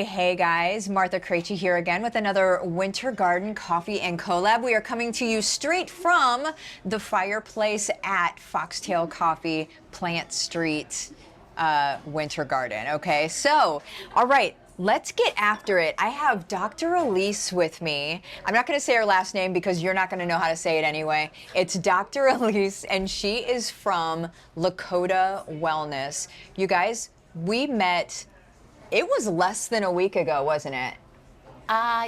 Hey guys, Martha Krejci here again with another Winter Garden Coffee and Collab. We are coming to you straight from the fireplace at Foxtail Coffee, Plant Street, Winter Garden. Okay, so, all right, let's get after it. I have Dr. Elyse with me. I'm not going to say her last name because you're not going to know how to say it anyway. It's Dr. Elyse, and she is from Lakota Wellness. You guys, we met. It was less than a week ago, wasn't it?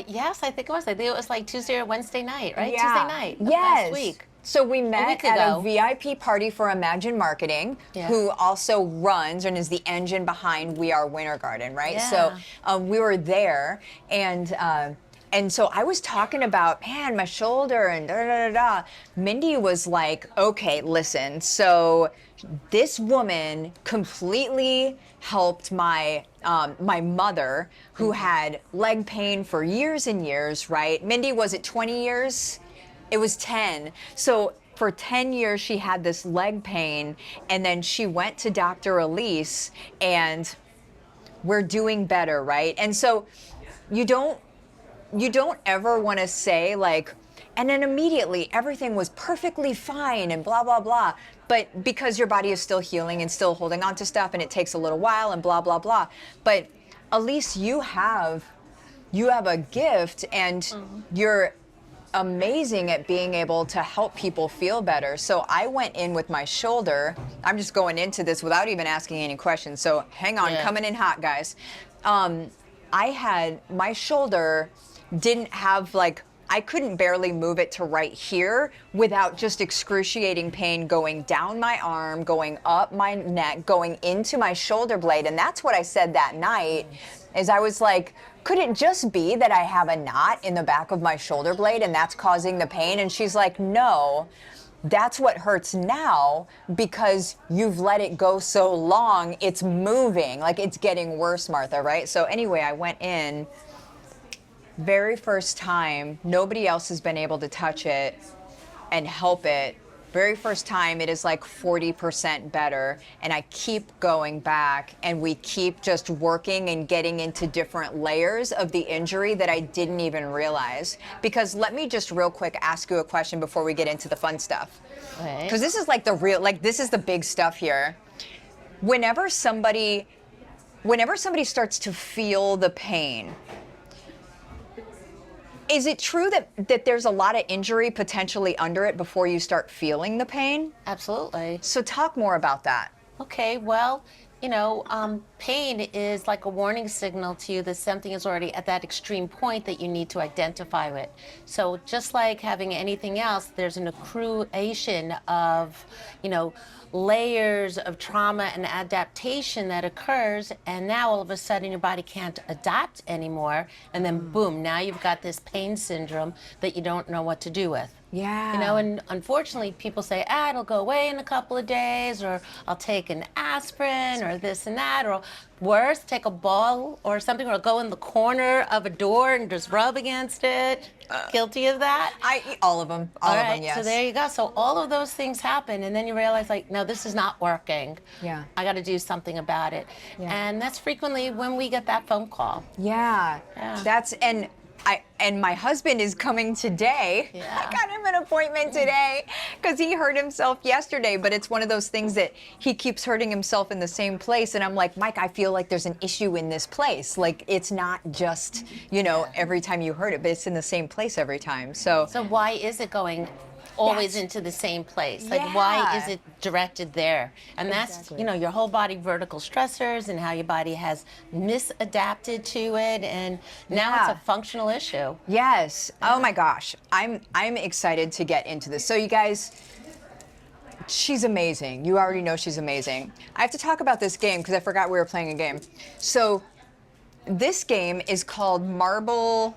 Yes, I think it was. I think it was like Tuesday or Wednesday night, right? Yeah. Tuesday night of Yes. last week. So we met at ago. a VIP party for Imagine Marketing, Yeah. who also runs and is the engine behind We Are Winter Garden, right? Yeah. So we were there, and so I was talking about, man, my shoulder and da-da-da-da. Mindy was like, okay, listen, so this woman completely helped my my mother, who had leg pain for years and years, right? Mindy, was it 20 years? It was 10. So for 10 years, she had this leg pain, and then she went to Dr. Elyse, and we're doing better, right? And so you don't ever want to say like, and then immediately everything was perfectly fine and blah, blah, blah. But because your body is still healing and still holding on to stuff, and it takes a little while and blah, blah, blah. But Elyse, you have a gift, and you're amazing at being able to help people feel better. So I went in with my shoulder. I'm just going into this without even asking any questions. So hang on, coming in hot, guys. I had my shoulder didn't have like, I couldn't barely move it to right here without just excruciating pain going down my arm, going up my neck, going into my shoulder blade. And that's what I said that night, is I was like, could it just be that I have a knot in the back of my shoulder blade and that's causing the pain? And she's like, no, that's what hurts now because you've let it go so long, it's moving, like it's getting worse, Martha, right? So anyway, I went in. Very first time, nobody else has been able to touch it and help it. Very first time, it is like 40% better. And I keep going back, and we keep just working and getting into different layers of the injury that I didn't even realize. Because let me just real quick ask you a question before we get into the fun stuff. Because this is like the real, like this is the big stuff here. Whenever somebody starts to feel the pain, is it true that there's a lot of injury potentially under it before you start feeling the pain? Absolutely. So talk more about that. Okay, well, you know, pain is like a warning signal to you that something is already at that extreme point that you need to identify it. So just like having anything else, there's an accruation of, you know, layers of trauma and adaptation that occurs, and now all of a sudden your body can't adapt anymore, and then boom, now you've got this pain syndrome that you don't know what to do with. Yeah. You know, and unfortunately people say, it'll go away in a couple of days, or I'll take an aspirin, or this and that, or worse, take a ball or something, or go in the corner of a door and just rub against it. Guilty of that? I eat all of them. All of them, yes. So there you go. So all of those things happen, and then you realize, like, no, this is not working. Yeah. I got to do something about it. Yeah. And that's frequently when we get that phone call. Yeah. That's, and my husband is coming today. Yeah. I got him an appointment today because he hurt himself yesterday, but it's one of those things that he keeps hurting himself in the same place. And I'm like, Mike, I feel like there's an issue in this place. Like, it's not just, you know, every time you hurt it, but it's in the same place every time. So why is it going always into the same place? Like, why is it directed there? And that's, you know, your whole body vertical stressors and how your body has misadapted to it, and now it's a functional issue. Yes. Oh my gosh. I'm excited to get into this. So you guys, she's amazing. You already know she's amazing. I have to talk about this game because I forgot we were playing a game. So this game is called Marble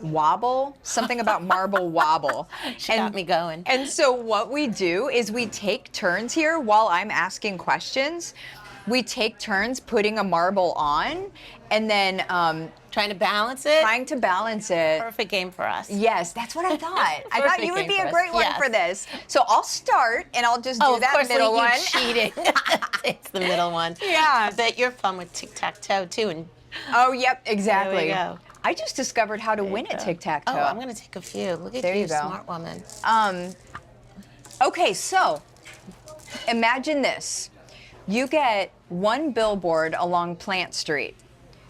Wobble, something about Marble Wobble. She got me going. And so what we do is we take turns here while I'm asking questions. We take turns putting a marble on, and then trying to balance it. Trying to balance it. Perfect game for us. Yes, that's what I thought. I thought you would be a great one for this. So I'll start, and I'll just do that middle one. Cheating. It's the middle one. Yeah. I bet you're fun with tic-tac-toe too, and Oh, yep, exactly. There we go. I just discovered how to win at tic-tac-toe. Oh, I'm going to take a few. Look at There you, you go. smart woman. Okay, so imagine this. You get one billboard along Plant Street.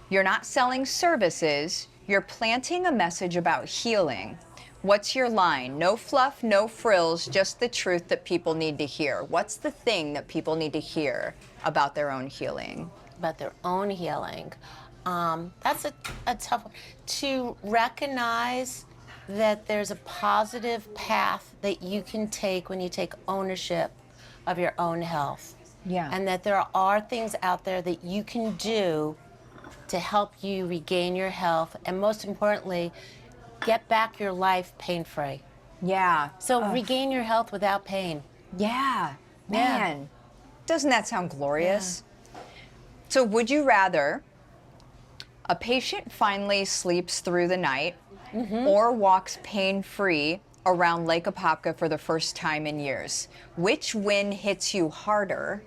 You're not selling services, you're planting a message about healing. What's your line? No fluff, no frills, just the truth that people need to hear. What's the thing that people need to hear about their own healing? About their own healing. That's a tough one. To recognize that there's a positive path that you can take when you take ownership of your own health. Yeah. And that there are things out there that you can do to help you regain your health, and most importantly, get back your life pain-free. Yeah. So regain your health without pain. Yeah. Man, doesn't that sound glorious? So would you rather a patient finally sleeps through the night or walks pain-free around Lake Apopka for the first time in years? Which win hits you harder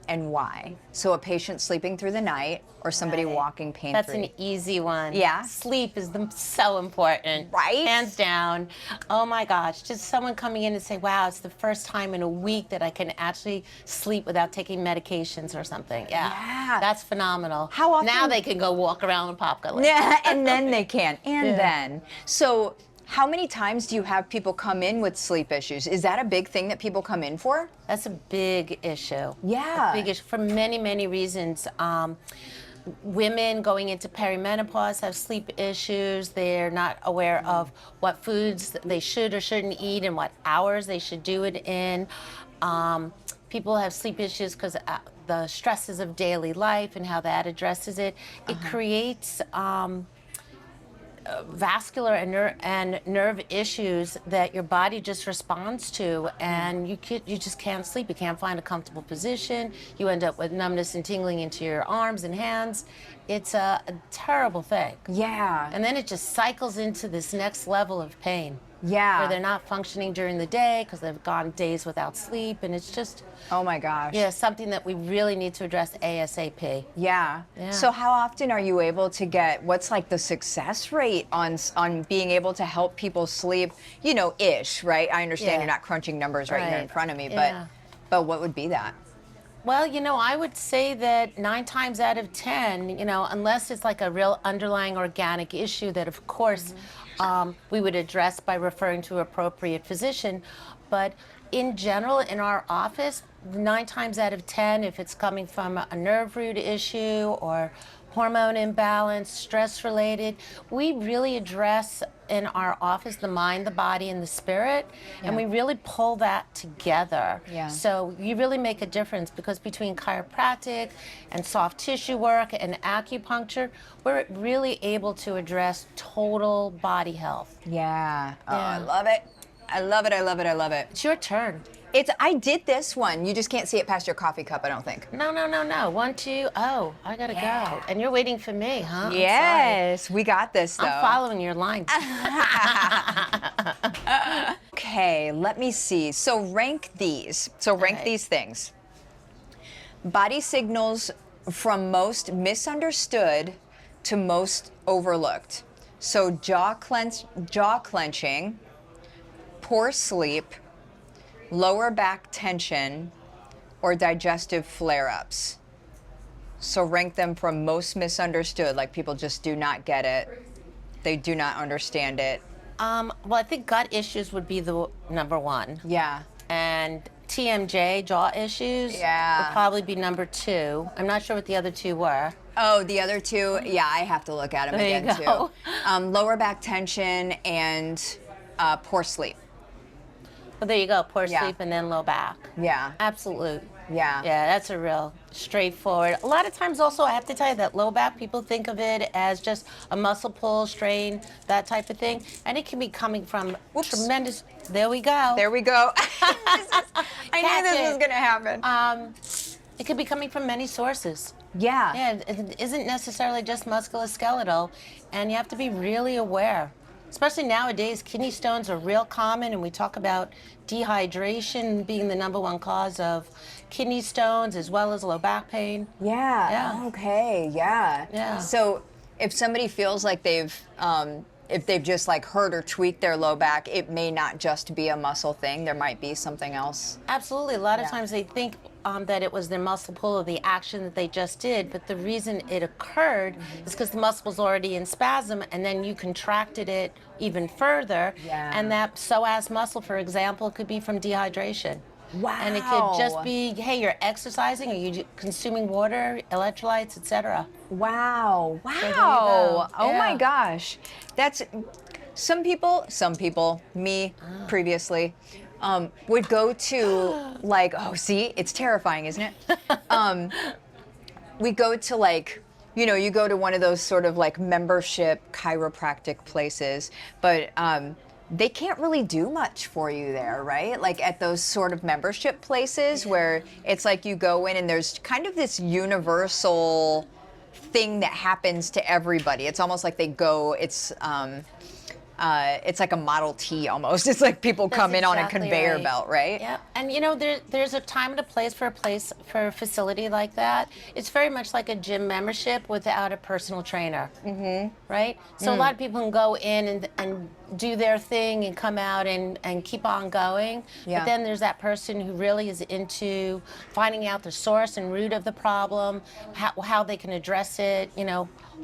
and why? So a patient sleeping through the night or somebody walking pain-free? That's an easy one. Yeah? Sleep is so important. Right? Hands down. Oh my gosh, just someone coming in and say, wow, it's the first time in a week that I can actually sleep without taking medications or something. Yeah. That's phenomenal. How often? Now they can go walk around Apopka. Yeah, and then they can. And then. So how many times do you have people come in with sleep issues? Is that a big thing that people come in for? That's a big issue. Yeah. A big issue for many, many reasons. Women going into perimenopause have sleep issues. They're not aware of what foods they should or shouldn't eat and what hours they should do it in. People have sleep issues because the stresses of daily life and how that addresses it. It creates vascular and nerve issues that your body just responds to, and you just can't sleep. You can't find a comfortable position. You end up with numbness and tingling into your arms and hands. It's a terrible thing. Yeah. And then it just cycles into this next level of pain. Yeah. Where they're not functioning during the day because they've gone days without sleep, and it's just, Oh my gosh. yeah, something that we really need to address ASAP. Yeah. Yeah. So how often are you able to get, what's like the success rate on being able to help people sleep, you know, ish, right? I understand Yeah. you're not crunching numbers right here in Right. front of me, Yeah. but what would be that? Well, you know, I would say that 9 times out of 10, you know, unless it's like a real underlying organic issue that, of course, we would address by referring to an appropriate physician. But in general, in our office, 9 times out of 10, if it's coming from a nerve root issue or hormone imbalance, stress related, we really address in our office the mind, the body, and the spirit, and we really pull that together. Yeah. So you really make a difference, because between chiropractic and soft tissue work and acupuncture, we're really able to address total body health. Yeah. Oh, I Yeah. love it. I love it. I love it. I love it. It's your turn. I did this one. You just can't see it past your coffee cup, I don't think. No. 1, 2, oh, I gotta go. And you're waiting for me, huh? I'm sorry. Yes, we got this though. I'm following your line. Okay, let me see. So rank these. So rank right. these things. Body signals from most misunderstood to most overlooked. So jaw clenching, poor sleep, lower back tension, or digestive flare-ups. So rank them from most misunderstood, like people just do not get it. They do not understand it. Well, I think gut issues would be the number 1. Yeah. And TMJ, jaw issues, Yeah. would probably be number 2. I'm not sure what the other 2 were. Oh, the other 2, yeah, I have to look at them There you again go. too. Lower back tension and poor sleep. Well, there you go, poor Yeah. sleep and then low back. Yeah. Absolute. Yeah. Yeah, that's a real straightforward. A lot of times also, I have to tell you that low back, people think of it as just a muscle pull, strain, that type of thing. And it can be coming from tremendous, there we go. There we go. I knew this was going to happen. It could be coming from many sources. Yeah. Yeah, it isn't necessarily just musculoskeletal, and you have to be really aware. especially nowadays, kidney stones are real common, and we talk about dehydration being the #1 cause of kidney stones as well as low back pain. Yeah. Yeah. Okay. Yeah. Yeah. So if somebody feels like if they've just like hurt or tweaked their low back, it may not just be a muscle thing. There might be something else. Absolutely. A lot of Yeah. times they think that it was their muscle pull or the action that they just did, but the reason it occurred is because the muscle was already in spasm, and then you contracted it even further. Yeah. And that psoas muscle, for example, could be from dehydration. Wow. And it could just be, hey, you're exercising, or you're consuming water, electrolytes, etc. Wow. there you Wow. go. Oh my Yeah. gosh. That's some people, me previously, would go to like, oh, see, it's terrifying, isn't it? We go to like, you go to one of those sort of like membership chiropractic places, but they can't really do much for you there, right? Like at those sort of membership places where it's like you go in and there's kind of this universal thing that happens to everybody. It's almost like it's like a Model T almost. It's like people That's come in on a exactly conveyor right. belt, right? Yeah, and there's a time and a place for a facility like that. It's very much like a gym membership without a personal trainer, right? So a lot of people can go in and do their thing and come out and keep on going. Yeah. But then there's that person who really is into finding out the source and root of the problem, how they can address it,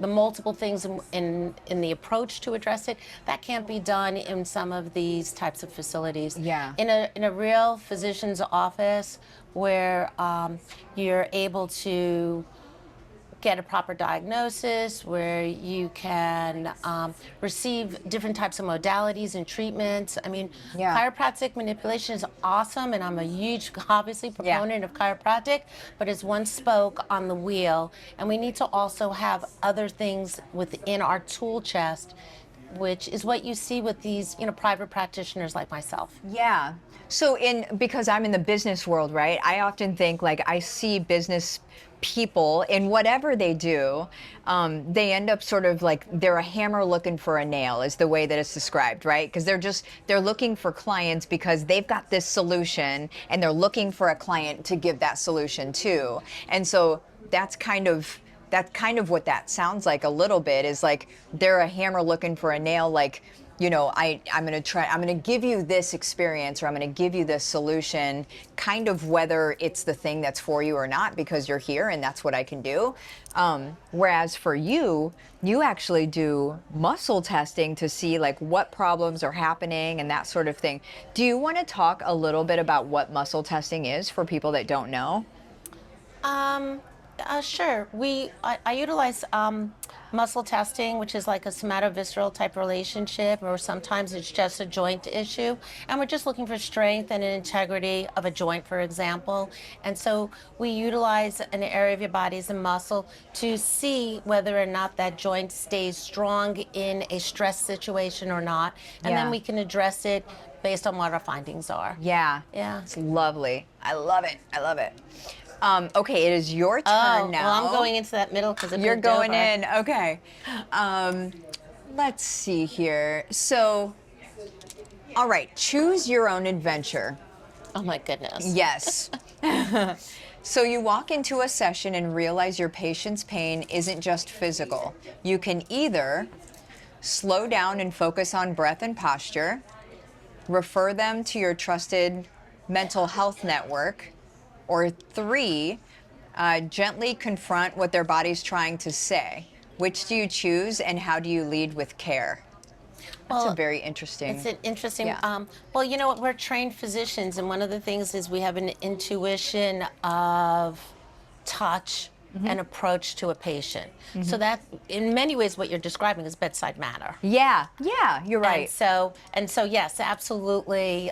the multiple things in the approach to address it. That can't be done in some of these types of facilities. Yeah. In a real physician's office where you're able to get a proper diagnosis, where you can receive different types of modalities and treatments. I mean, Yeah. chiropractic manipulation is awesome, and I'm a huge, obviously, proponent of chiropractic, but it's one spoke on the wheel, and we need to also have other things within our tool chest, which is what you see with these, private practitioners like myself. Yeah. So because I'm in the business world, right? I often think like I see business people in whatever they do, they end up sort of like they're a hammer looking for a nail is the way that it's described, right? Because they're looking for clients because they've got this solution and they're looking for a client to give that solution to. And so that's kind of what that sounds like a little bit is like they're a hammer looking for a nail, like, I'm going to give you this experience or I'm going to give you this solution, kind of whether it's the thing that's for you or not, because you're here and that's what I can do. Whereas for you actually do muscle testing to see like what problems are happening and that sort of thing. Do you want to talk a little bit about what muscle testing is for people that don't know? Sure. I utilize muscle testing, which is like a somatovisceral type relationship, or sometimes it's just a joint issue. And we're just looking for strength and an integrity of a joint, for example. And so we utilize an area of your body as a muscle to see whether or not that joint stays strong in a stress situation or not. And Yeah. then we can address it based on what our findings are. Yeah. Yeah. It's lovely. I love it. Okay, it is your turn now. Well, I'm going into that middle because You're going in. Okay. Let's see here. So, all right, choose your own adventure. Oh my goodness. Yes. So you walk into a session and realize your patient's pain isn't just physical. You can either slow down and focus on breath and posture, refer them to your trusted mental health network, or 3, gently confront what their body's trying to say. Which do you choose and how do you lead with care? That's a very interesting. It's an interesting. Yeah. Well, you know what? We're trained physicians, and one of the things is we have an intuition of touch and approach to a patient. So that, in many ways, what you're describing is bedside manner. Yeah, you're right. And so, yes, absolutely.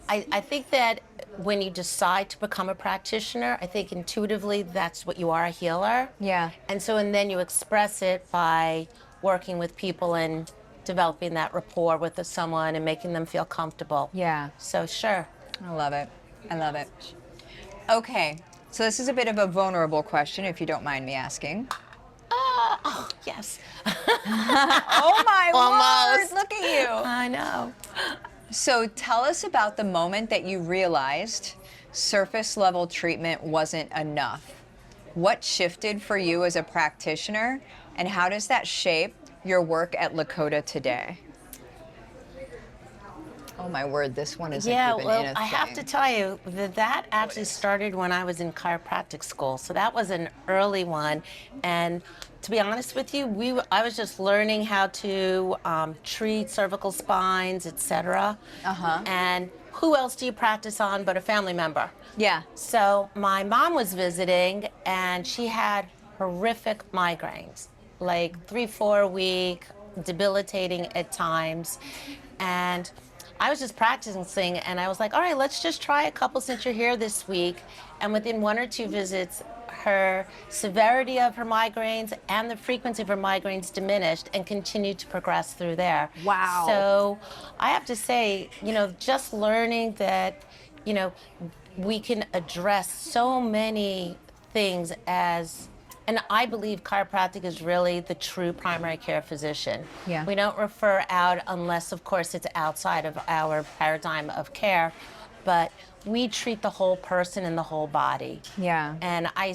I think that when you decide to become a practitioner, I think intuitively that's what you are, a healer. Yeah. And then you express it by working with people and developing that rapport with someone and making them feel comfortable. Yeah. So sure. I love it. Okay, so this is a bit of a vulnerable question, if you don't mind me asking. Yes. Oh my Almost. word, look at you. I know. So tell us about the moment that you realized surface level treatment wasn't enough. What shifted for you as a practitioner, and how does that shape your work at Lakota today? Oh my word, this one isn't Yeah, even well, in a I have thing. to tell you that actually started when I was in chiropractic school. So that was an early one. And to be honest with you, I was just learning how to treat cervical spines, etc. Uh-huh. And who else do you practice on but a family member? Yeah. So my mom was visiting, and she had horrific migraines, like 3-4 week, debilitating at times. And I was just practicing, and I was like, all right, let's just try a couple since you're here this week. And within 1 or 2 visits, her severity of her migraines and the frequency of her migraines diminished and continued to progress through there. Wow. So I have to say, just learning that, we can address so many things and I believe chiropractic is really the true primary care physician. Yeah. We don't refer out unless, of course, it's outside of our paradigm of care, but we treat the whole person and the whole body. Yeah. And I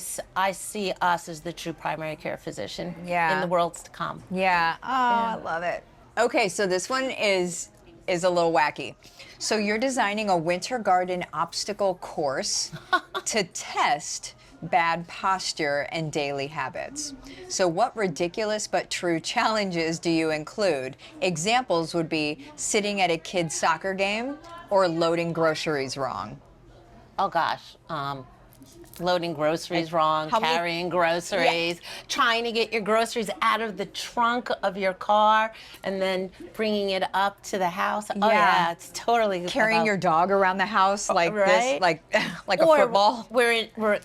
see us as the true primary care physician in the worlds to come. Yeah. Oh, I love it. Okay, so this one is a little wacky. So you're designing a Winter Garden obstacle course to test bad posture and daily habits. So what ridiculous but true challenges do you include? Examples would be sitting at a kid's soccer game or loading groceries wrong. Oh gosh, loading groceries wrong, How many- carrying groceries, trying to get your groceries out of the trunk of your car and then bringing it up to the house. Oh yeah, it's totally Carrying your dog around the house like this, Right? like a Or football.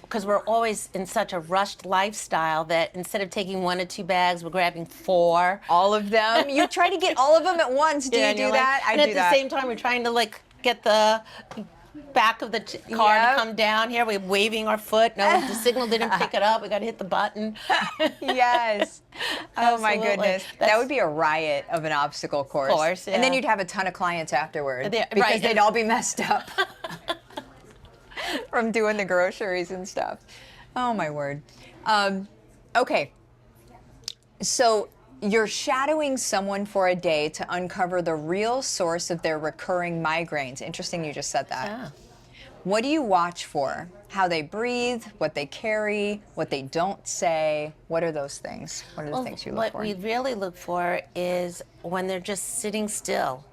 because we're always in such a rushed lifestyle that instead of taking 1 or 2 bags, we're grabbing 4. All of them. You try to get all of them at once. Do you and do you're that? Like, and I at do the that. same time, we're trying to get the back of the car Yep. to come down here. We're waving our foot. No, the signal didn't pick it up. We got to hit the button. Yes. Oh my Absolutely. goodness. That would be a riot of an obstacle course. Course, And then yeah. you'd have a ton of clients afterward Yeah, because right. they'd all be messed up from doing the groceries and stuff. Oh my word. Okay. So you're shadowing someone for a day to uncover the real source of their recurring migraines. Interesting you just said that. Yeah. What do you watch for? How they breathe, what they carry, what they don't say. What are those things? What are the things you look for? What we really look for is when they're just sitting still.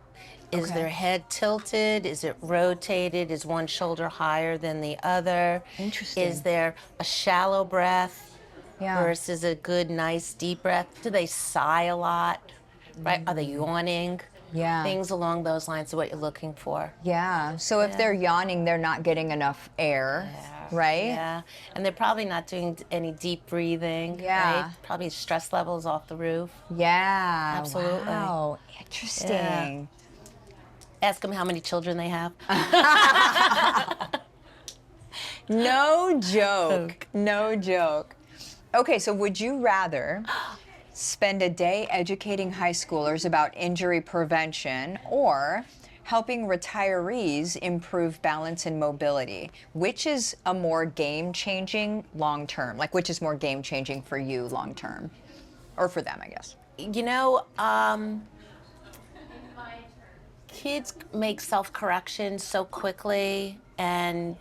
Is Okay. their head tilted? Is it rotated? Is one shoulder higher than the other? Interesting. Is there a shallow breath Yeah. versus a good, nice, deep breath? Do they sigh a lot? Right? Are they yawning? Yeah. Things along those lines are what you're looking for. Yeah. So if they're yawning, they're not getting enough air, right? Yeah. And they're probably not doing any deep breathing. Yeah. Right? Probably stress levels off the roof. Yeah. Absolutely. Wow. Interesting. Ask them how many children they have. No joke. No joke. Okay, so would you rather spend a day educating high schoolers about injury prevention or helping retirees improve balance and mobility? Which is a more game-changing long-term? Like, which is more game-changing for you long-term? Or for them, I guess. Kids make self-correction so quickly, and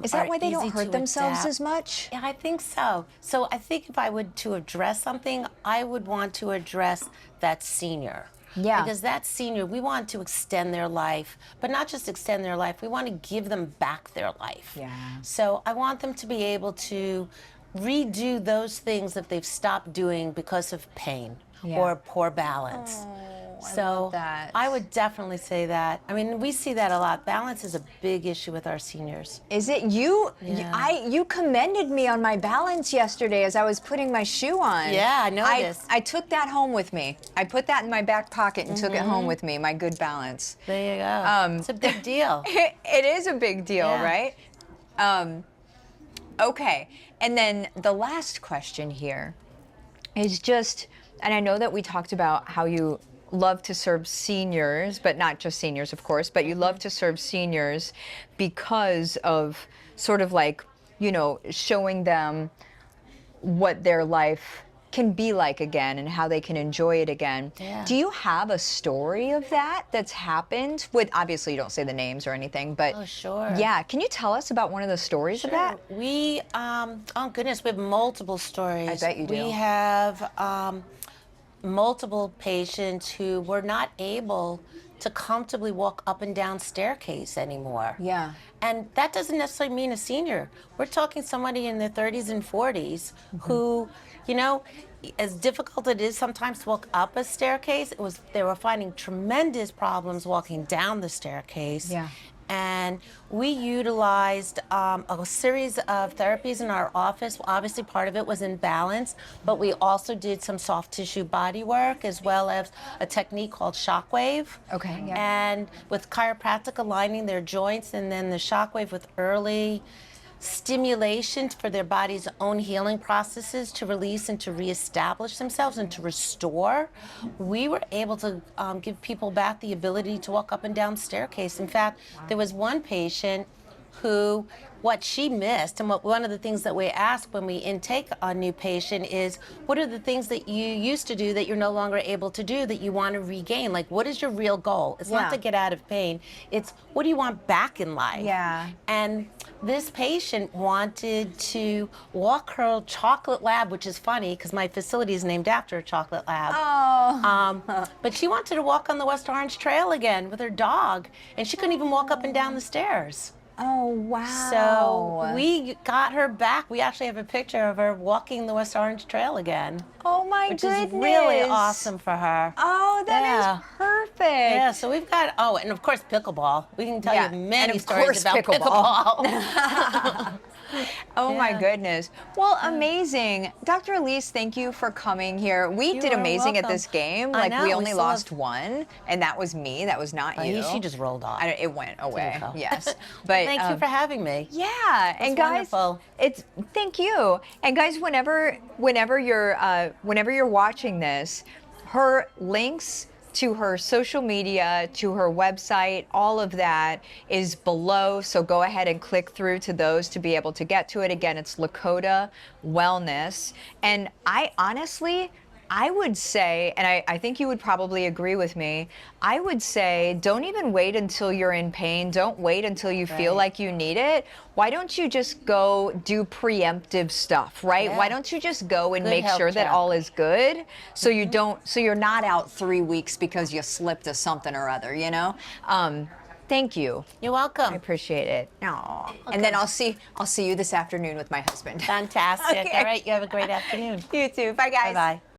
Is that are why they easy don't hurt to themselves adapt. as much? Yeah, I think so. So I think if I would to address something, I would want to address that senior. Yeah. Because that senior, we want to extend their life, but not just extend their life, we want to give them back their life. Yeah. So I want them to be able to redo those things that they've stopped doing because of pain or poor balance. I So love that. I would definitely say that. I mean, we see that a lot. Balance is a big issue with our seniors. Is it you? Yeah. You commended me on my balance yesterday as I was putting my shoe on. Yeah, I noticed. I took that home with me. I put that in my back pocket and took it home with me. My good balance. There you go. It's a big deal. It is a big deal, Yeah. right? Okay, and then the last question here. is just, and I know that we talked about how you love to serve seniors, but not just seniors, of course, but you love to serve seniors because of sort of like, you know, showing them what their life can be like again and how they can enjoy it again. Yeah. Do you have a story of that that's happened with, obviously you don't say the names or anything, but Oh, sure. yeah, can you tell us about one of the stories of that? We, oh goodness, we have multiple stories. I bet you do. We have multiple patients who were not able to comfortably walk up and down staircase anymore. Yeah. And that doesn't necessarily mean a senior. We're talking somebody in their 30s and 40s who, you know, as difficult it is sometimes to walk up a staircase, they were finding tremendous problems walking down the staircase. Yeah. And we utilized a series of therapies in our office. Obviously, part of it was in balance, but we also did some soft tissue body work as well as a technique called shockwave. Okay, yeah. And with chiropractic aligning their joints, and then the shockwave with early stimulation for their body's own healing processes to release and to reestablish themselves and to restore, we were able to give people back the ability to walk up and down the staircase. In fact, there was one patient who, what she missed, and one of the things that we ask when we intake a new patient is, what are the things that you used to do that you're no longer able to do that you want to regain? Like, what is your real goal? It's not to get out of pain. It's, what do you want back in life? Yeah. And this patient wanted to walk her chocolate lab, which is funny because my facility is named after a chocolate lab. Oh. But she wanted to walk on the West Orange Trail again with her dog, and she couldn't even walk up and down the stairs. Oh, wow. So we got her back. We actually have a picture of her walking the West Orange Trail again. Oh my which goodness. is really awesome for her. Oh, that is perfect. Yeah, so we've got, oh, and of course pickleball. We can tell you many stories about pickleball. Oh my goodness. Well, amazing. Dr. Elyse, thank you for coming here. We did amazing at this game. Like, we only lost one, and that was me. That was not you. She just rolled off. It went away. Yes. But thank you for having me. Yeah. And guys, thank you. And guys, whenever you're watching this, her links to her social media, to her website, all of that is below. So go ahead and click through to those to be able to get to it. Again, it's Lakota Wellness. And I honestly would say, and I think you would probably agree with me, I would say don't even wait until you're in pain. Don't wait until you feel like you need it. Why don't you just go do preemptive stuff, right? Why don't you just go and make sure that all is good, so you don't, so you're not out 3 weeks because you slipped a something or other, you know? Thank you. You're welcome. I appreciate it. Aww. Okay. And then I'll see you this afternoon with my husband. Fantastic. All right, you have a great afternoon. You too. Bye, guys. Bye-bye.